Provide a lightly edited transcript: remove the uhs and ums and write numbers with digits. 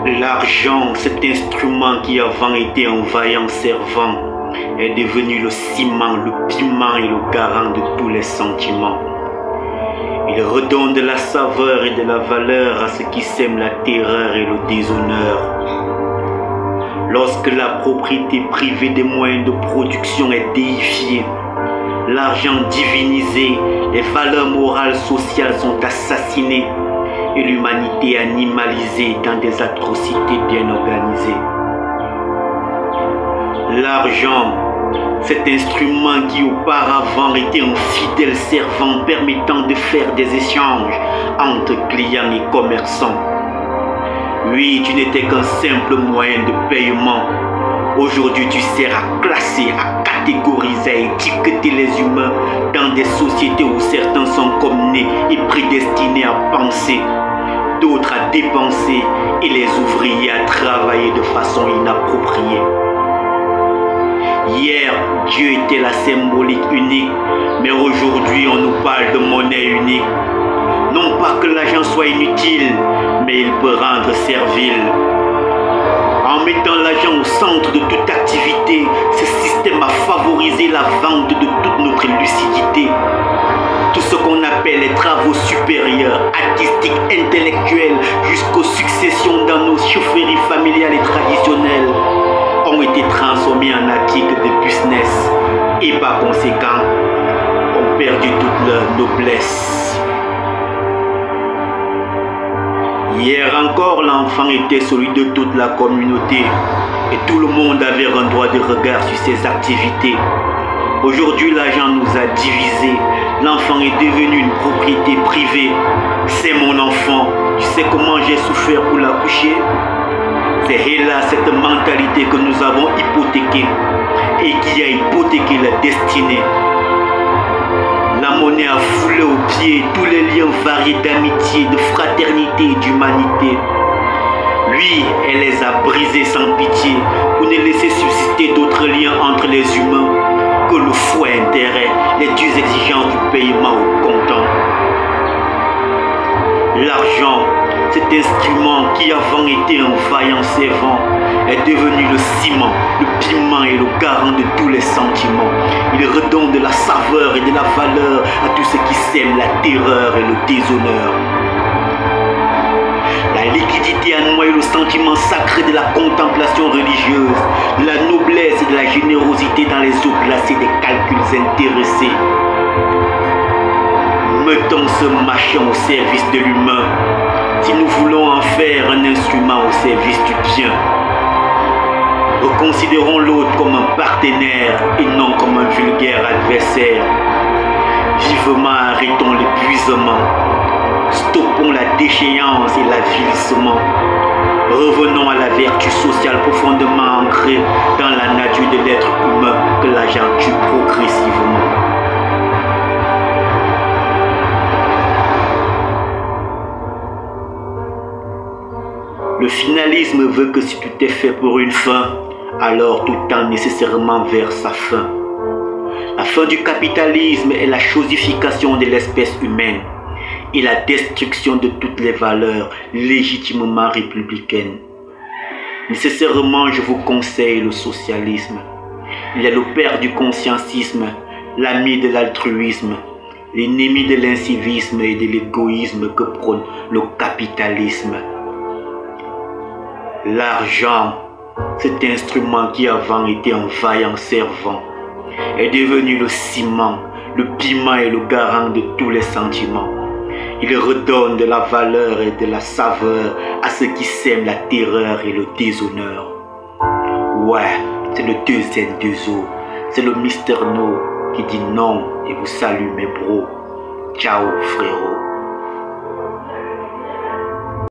L'argent, cet instrument qui avant était un vaillant servant, est devenu le ciment, le piment et le garant de tous les sentiments. Il redonne de la saveur et de la valeur à ceux qui sèment la terreur et le déshonneur. Lorsque la propriété privée des moyens de production est déifiée, l'argent divinisé, les valeurs morales sociales sont assassinées et l'humanité animalisée dans des atrocités bien organisées. L'argent, cet instrument qui auparavant était un fidèle servant permettant de faire des échanges entre clients et commerçants. Oui, tu n'étais qu'un simple moyen de paiement. Aujourd'hui, tu sers à classer, à catégoriser, à étiqueter les humains dans des sociétés où certains sont comme nés et prédestinés à penser, d'autres à dépenser et les ouvriers à travailler de façon inappropriée. Hier, Dieu était la symbolique unique, mais aujourd'hui, on nous parle de monnaie unique. Non pas que l'argent soit inutile, mais il peut rendre servile. En mettant l'argent au centre de toute activité, ce système a favorisé la vente de toute notre lucidité. Tout ce qu'on appelle les travaux supérieurs, artistiques, intellectuels, jusqu'aux successions dans nos chaufferies familiales et traditionnelles, ont été transformés en articles de business et par conséquent ont perdu toute leur noblesse. Hier encore, l'enfant était celui de toute la communauté et tout le monde avait un droit de regard sur ses activités. Aujourd'hui, l'argent nous a divisés. L'enfant est devenu une propriété privée. C'est mon enfant. Tu sais comment j'ai souffert pour l'accoucher? C'est hélas cette mentalité que nous avons hypothéquée et qui a hypothéqué la destinée. La monnaie a foulé aux pieds tous les liens variés d'amitié, de fraternité et d'humanité. Lui, elle les a brisés sans pitié pour ne laisser subsister d'autres liens entre les humains que le faux intérêt, les dures exigences du paiement au comptant. L'argent, cet instrument qui avant était un vaillant servant, est devenu le ciment, le piment et le garant de tous les sentiments. Il redonne de la saveur et de la valeur à tous ceux qui sèment la terreur et le déshonneur. La liquidité a noyé le sentiment sacré de la contemplation religieuse, de la noblesse et de la générosité dans les eaux glacées des calculs intéressés. Mettons ce machin au service de l'humain, si nous voulons en faire un instrument au service du bien. Reconsidérons l'autre comme un partenaire et non comme un vulgaire adversaire. Vivement arrêtons l'épuisement. Stoppons la déchéance et l'avilissement. Revenons à la vertu sociale profondément ancrée dans la nature de l'être humain que l'argent tue progressivement. Le finalisme veut que si tout est fait pour une fin, alors tout tend nécessairement vers sa fin. La fin du capitalisme est la chosification de l'espèce humaine et la destruction de toutes les valeurs légitimement républicaines. Nécessairement, je vous conseille le socialisme. Il est le père du conscientisme, l'ami de l'altruisme, l'ennemi de l'incivisme et de l'égoïsme que prône le capitalisme. L'argent, cet instrument qui avant était un vaillant servant, est devenu le ciment, le piment et le garant de tous les sentiments. Il redonne de la valeur et de la saveur à ceux qui sèment la terreur et le déshonneur. Ouais, c'est le 2N2O, c'est le Mr. No qui dit non et vous salue mes bros. Ciao frérot.